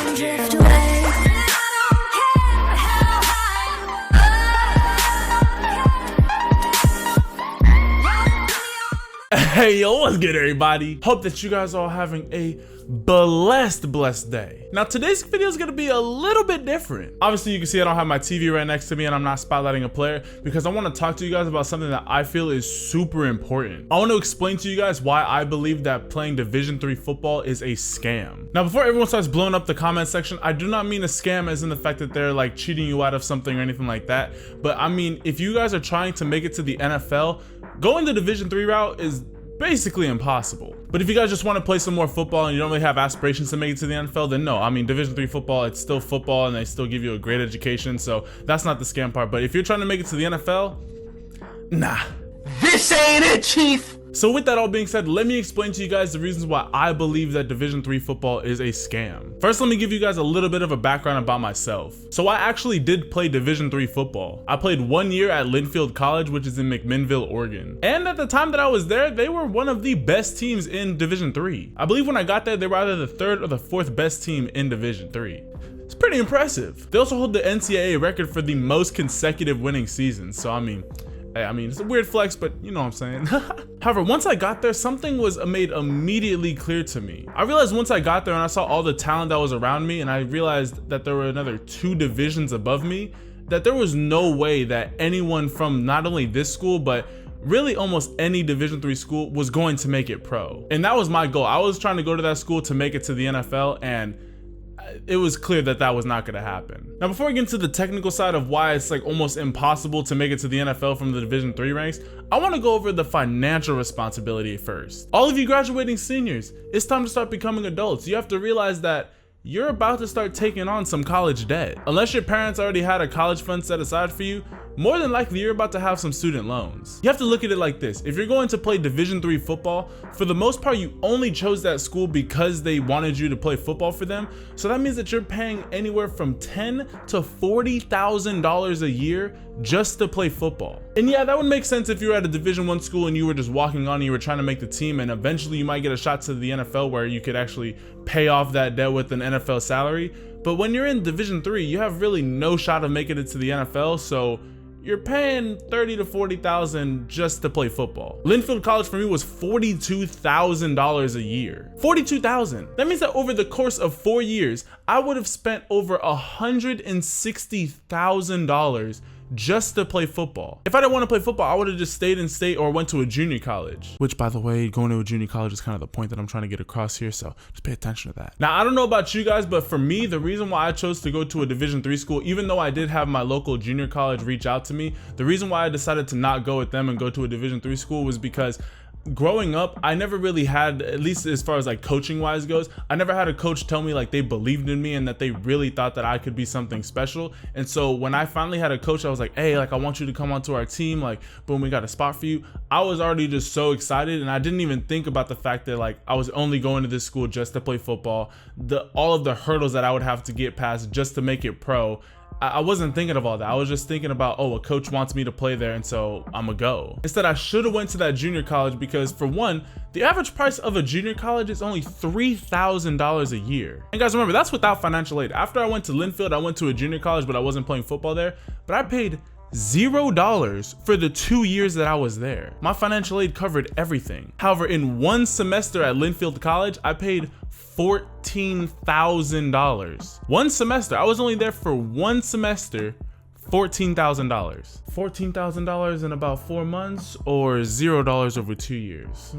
and drift away. Hey yo, what's good everybody? Hope that you guys are all having a blessed day. Now today's video is gonna be a little bit different. Obviously you can see I don't have my TV right next to me and I'm not spotlighting a player because I want to talk to you guys about something that I feel is super important. I want to explain to you guys why I believe that playing Division 3 football is a scam. Now before everyone starts blowing up the comment section, I do not mean a scam as in the fact that they're like cheating you out of something or anything like that, but I mean if you guys are trying to make it to the NFL, going the Division 3 route is basically impossible. But if you guys just want to play some more football and you don't really have aspirations to make it to the NFL, then no. I mean, Division 3 football, it's still football and they still give you a great education, so that's not the scam part. But if you're trying to make it to the NFL, nah. This ain't it, Chief! So with that all being said, let me explain to you guys the reasons why I believe that Division 3 football is a scam. First, let me give you guys a little bit of a background about myself. So I actually did play Division 3 football. I played 1 year at Linfield College, which is in McMinnville, Oregon. And at the time that I was there, they were one of the best teams in Division 3. I believe when I got there, they were either the 3rd or the 4th best team in Division 3. It's pretty impressive. They also hold the NCAA record for the most consecutive winning seasons. So I mean, it's a weird flex, but you know what I'm saying. However, once I got there, something was made immediately clear to me. I realized once I got there and I saw all the talent that was around me, and I realized that there were another 2 divisions above me, that there was no way that anyone from not only this school, but really almost any Division 3 school was going to make it pro. And that was my goal. I was trying to go to that school to make it to the NFL, and it was clear that that was not going to happen. Now, before we get into the technical side of why it's like almost impossible to make it to the NFL from the Division 3 ranks, I want to go over the financial responsibility first. All of you graduating seniors, it's time to start becoming adults. You have to realize that you're about to start taking on some college debt. Unless your parents already had a college fund set aside for you, more than likely you're about to have some student loans. You have to look at it like this. If you're going to play Division 3 football, for the most part, you only chose that school because they wanted you to play football for them. So that means that you're paying anywhere from $10,000 to $40,000 a year just to play football. And yeah, that would make sense if you were at a Division 1 school and you were just walking on and you were trying to make the team, and eventually you might get a shot to the NFL where you could actually pay off that debt with an NFL salary. But when you're in Division 3, you have really no shot of making it to the NFL, so you're paying $30,000 to $40,000 just to play football. Linfield College for me was $42,000 a year. $42,000. That means that over the course of 4 years, I would have spent over $160,000 just to play football. If I didn't want to play football, I would have just stayed in state or went to a junior college. Which, by the way, going to a junior college is kind of the point that I'm trying to get across here, so just pay attention to that. Now, I don't know about you guys, but for me, the reason why I chose to go to a Division 3 school, even though I did have my local junior college reach out to me, the reason why I decided to not go with them and go to a Division 3 school was because growing up, I never really had, at least as far as like coaching wise goes, I never had a coach tell me like they believed in me and that they really thought that I could be something special. And so when I finally had a coach, I was like, hey, like I want you to come onto our team, like boom, we got a spot for you. I was already just so excited, and I didn't even think about the fact that like I was only going to this school just to play football, all of the hurdles that I would have to get past just to make it pro. I wasn't thinking of all that. I was just thinking about, oh, a coach wants me to play there, and so I'm gonna go. Instead, I should have went to that junior college because, for one, the average price of a junior college is only $3,000 a year. And guys, remember, that's without financial aid. After I went to Linfield, I went to a junior college, but I wasn't playing football there. But I paid $0 for the 2 years that I was there. My financial aid covered everything. However, in 1 semester at Linfield College, I paid $14,000. 1 semester. I was only there for 1 semester. $14,000. $14,000 in about 4 months, or $0 over 2 years.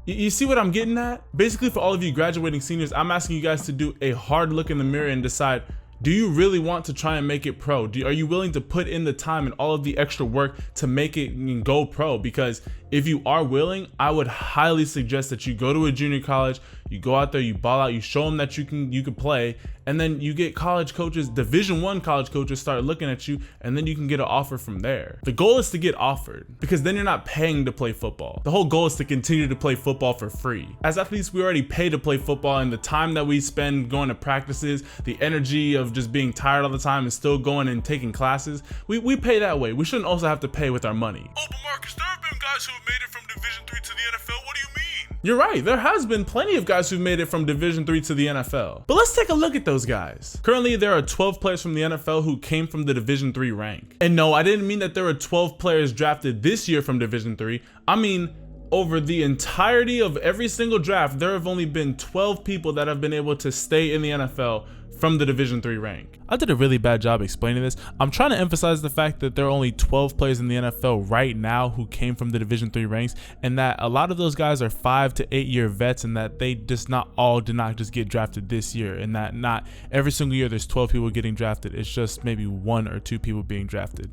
You see what I'm getting at? Basically, for all of you graduating seniors, I'm asking you guys to do a hard look in the mirror and decide, do you really want to try and make it pro? Are you willing to put in the time and all of the extra work to make it go pro? Because if you are willing, I would highly suggest that you go to a junior college, you go out there, you ball out, you show them that you can play, and then you get college coaches, Division 1 college coaches start looking at you, and then you can get an offer from there. The goal is to get offered, because then you're not paying to play football. The whole goal is to continue to play football for free. As athletes, we already pay to play football, and the time that we spend going to practices, the energy of just being tired all the time and still going and taking classes, we pay that way. We shouldn't also have to pay with our money. Oh, but Marcus, there have been guys who have made it from Division 3 to the NFL. What do you mean? You're right, there has been plenty of guys who've made it from Division 3 to the NFL. But let's take a look at those guys. Currently, there are 12 players from the NFL who came from the Division 3 rank. And no, I didn't mean that there were 12 players drafted this year from Division 3. I mean, over the entirety of every single draft, there have only been 12 people that have been able to stay in the NFL from the Division 3 rank. I did a really bad job explaining this. I'm trying to emphasize the fact that there are only 12 players in the NFL right now who came from the Division 3 ranks, and that a lot of those guys are 5 to 8 year vets, and that they just did not just get drafted this year, and that not every single year there's 12 people getting drafted. It's just maybe 1 or 2 people being drafted.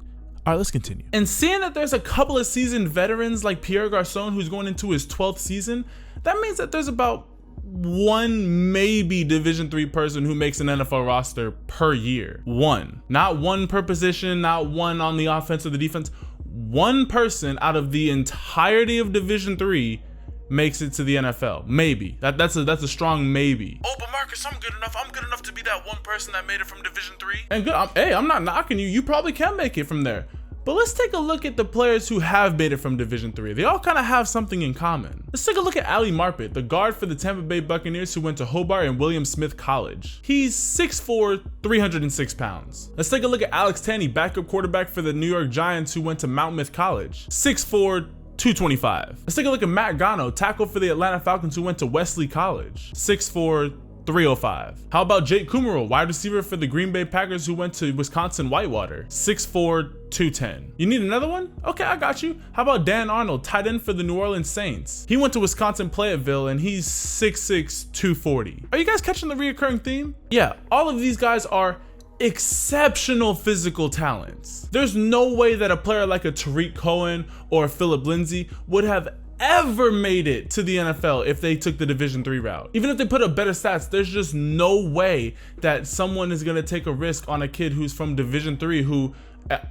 All right, let's continue. And seeing that there's a couple of seasoned veterans like Pierre Garçon who's going into his 12th season, that means that there's about 1 maybe Division 3 person who makes an NFL roster per year. 1, not 1 per position, not 1 on the offense or the defense. 1 person out of the entirety of Division 3 makes it to the NFL. Maybe. That's a strong maybe. Oh, but Marcus, I'm good enough. I'm good enough to be that 1 person that made it from Division 3. And good. Hey, I'm not knocking you. You probably can make it from there. But let's take a look at the players who have made it from Division 3. They all kind of have something in common. Let's take a look at Ali Marpet, the guard for the Tampa Bay Buccaneers who went to Hobart and William Smith College. He's 6'4", 306 pounds. Let's take a look at Alex Tanney, backup quarterback for the New York Giants who went to Mount Myth College. 6'4", 225. Let's take a look at Matt Gano, tackle for the Atlanta Falcons who went to Wesley College. 6'4", 305. How about Jake Kumerow, wide receiver for the Green Bay Packers who went to Wisconsin Whitewater? 6'4", 210. You need another one? Okay, I got you. How about Dan Arnold, tight end for the New Orleans Saints? He went to Wisconsin Platteville and he's 6'6", 240. Are you guys catching the reoccurring theme? Yeah, all of these guys are exceptional physical talents. There's no way that a player like a Tariq Cohen or Philip Lindsay would have ever made it to the NFL if they took the Division 3 route. Even if they put up better stats, there's just no way that someone is gonna take a risk on a kid who's from Division 3 who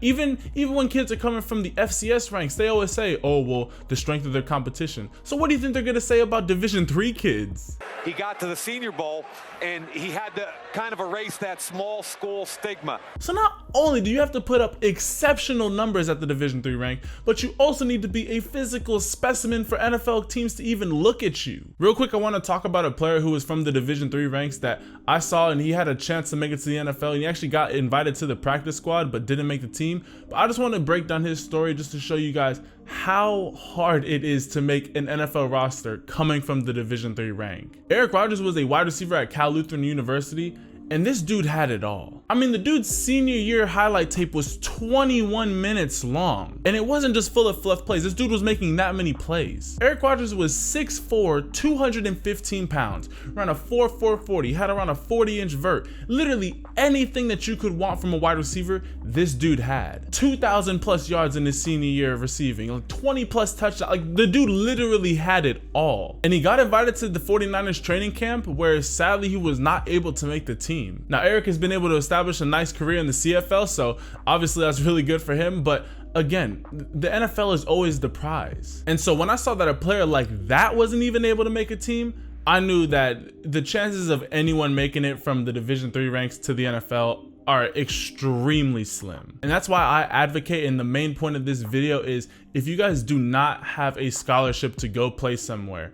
even when kids are coming from the FCS ranks, they always say, oh, well, the strength of their competition. So what do you think they're gonna say about Division 3 kids? He got to the Senior Bowl and he had to kind of erase that small school stigma. So not only do you have to put up exceptional numbers at the Division 3 rank, but you also need to be a physical specimen for NFL teams to even look at you. Real quick, I want to talk about a player who was from the Division 3 ranks that I saw, and he had a chance to make it to the NFL, and he actually got invited to the practice squad but didn't make the team. But I just want to break down his story just to show you guys how hard it is to make an NFL roster coming from the Division 3 rank. Eric Rogers was a wide receiver at Cal Lutheran University, and this dude had it all. I mean, the dude's senior year highlight tape was 21 minutes long, and it wasn't just full of fluff plays. This dude was making that many plays. Eric Rogers was 6'4", 215 pounds, ran a 4.4 40, had around a 40-inch vert. Literally anything that you could want from a wide receiver, this dude had. 2,000 plus yards in his senior year of receiving, like 20 plus touchdowns. Like, the dude literally had it all. And he got invited to the 49ers training camp, where sadly he was not able to make the team. Now, Eric has been able to establish a nice career in the CFL, so obviously that's really good for him, but again, the NFL is always the prize. And so when I saw that a player like that wasn't even able to make a team, I knew that the chances of anyone making it from the Division 3 ranks to the NFL are extremely slim. And that's why I advocate, and the main point of this video is, if you guys do not have a scholarship to go play somewhere,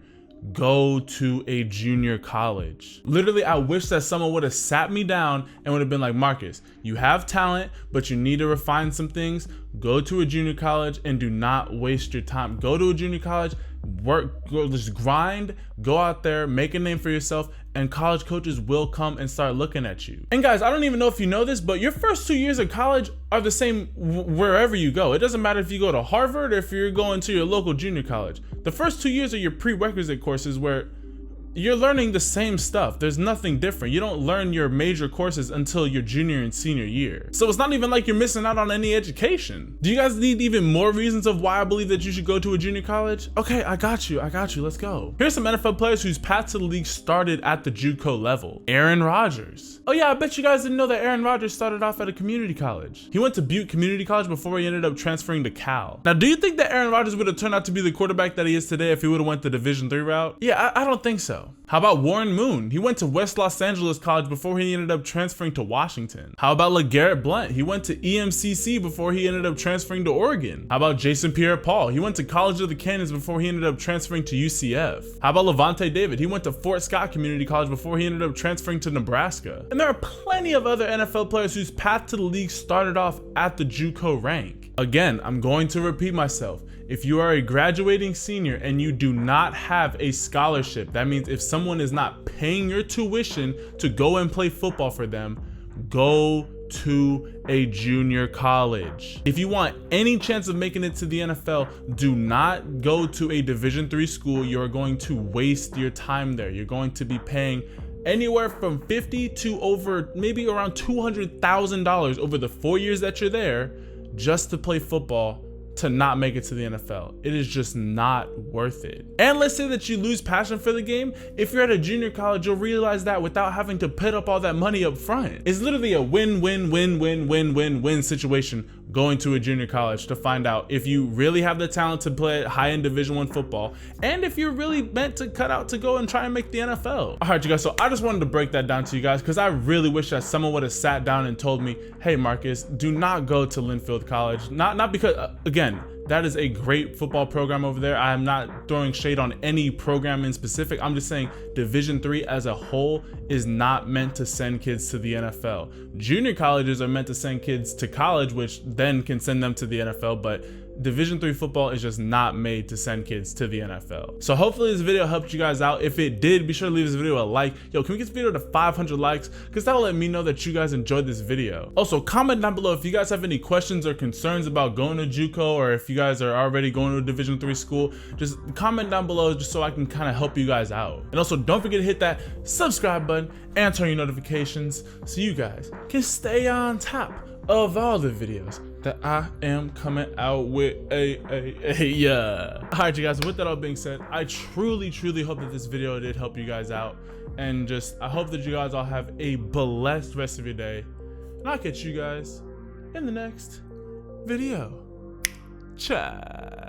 go to a junior college. Literally, I wish that someone would have sat me down and would have been like, Marcus, you have talent, but you need to refine some things. Go to a junior college and do not waste your time. Go to a junior college, work, go, just grind, go out there, make a name for yourself, and college coaches will come and start looking at you. And guys, I don't even know if you know this, but your first 2 years of college are the same wherever you go. It doesn't matter if you go to Harvard or if you're going to your local junior college. The first 2 years are your prerequisite courses where you're learning the same stuff. There's nothing different. You don't learn your major courses until your junior and senior year. So it's not even like you're missing out on any education. Do you guys need even more reasons of why I believe that you should go to a junior college? Okay, I got you, let's go. Here's some NFL players whose path to the league started at the JUCO level. Aaron Rodgers. Oh yeah, I bet you guys didn't know that Aaron Rodgers started off at a community college. He went to Butte Community College before he ended up transferring to Cal. Now, do you think that Aaron Rodgers would have turned out to be the quarterback that he is today if he would have went the Division 3 route? Yeah, I don't think so. so. How about Warren Moon? He went to West Los Angeles College before he ended up transferring to Washington. How about LeGarrette Blount? He went to EMCC before he ended up transferring to Oregon. How about Jason Pierre-Paul? He went to College of the Canyons before he ended up transferring to UCF. How about Levante David? He went to Fort Scott Community College before he ended up transferring to Nebraska. And there are plenty of other NFL players whose path to the league started off at the JUCO rank. Again, I'm going to repeat myself. If you are a graduating senior and you do not have a scholarship, that means if someone is not paying your tuition to go and play football for them, go to a junior college. If you want any chance of making it to the NFL, do not go to a Division III school. You're going to waste your time there. You're going to be paying anywhere from $50,000 to over maybe around $200,000 over the 4 years that you're there just to play football, to not make it to the NFL. It is just not worth it. And let's say that you lose passion for the game. If you're at a junior college, you'll realize that without having to put up all that money up front. It's literally a win-win-win-win-win-win-win situation going to a junior college to find out if you really have the talent to play high-end Division I football, and if you're really meant to cut out to go and try and make the NFL. All right, you guys, so I just wanted to break that down to you guys because I really wish that someone would have sat down and told me, hey, Marcus, do not go to Linfield College. Not because, again, that is a great football program over there. I'm not throwing shade on any program in specific. I'm just saying Division III as a whole is not meant to send kids to the NFL. Junior colleges are meant to send kids to college, which then can send them to the NFL, but Division III football is just not made to send kids to the NFL. So hopefully this video helped you guys out. If it did, be sure to leave this video a like. Yo, can we get this video to 500 likes? Because that'll let me know that you guys enjoyed this video. Also, comment down below if you guys have any questions or concerns about going to JUCO, or if you guys are already going to a Division III school. Just comment down below just so I can kind of help you guys out. And also, don't forget to hit that subscribe button and turn your notifications so you guys can stay on top of all the videos that I am coming out with. Yeah. All right, you guys, with that all being said, I truly hope that this video did help you guys out, and just I hope that you guys all have a blessed rest of your day, and I'll catch you guys in the next video. Ciao.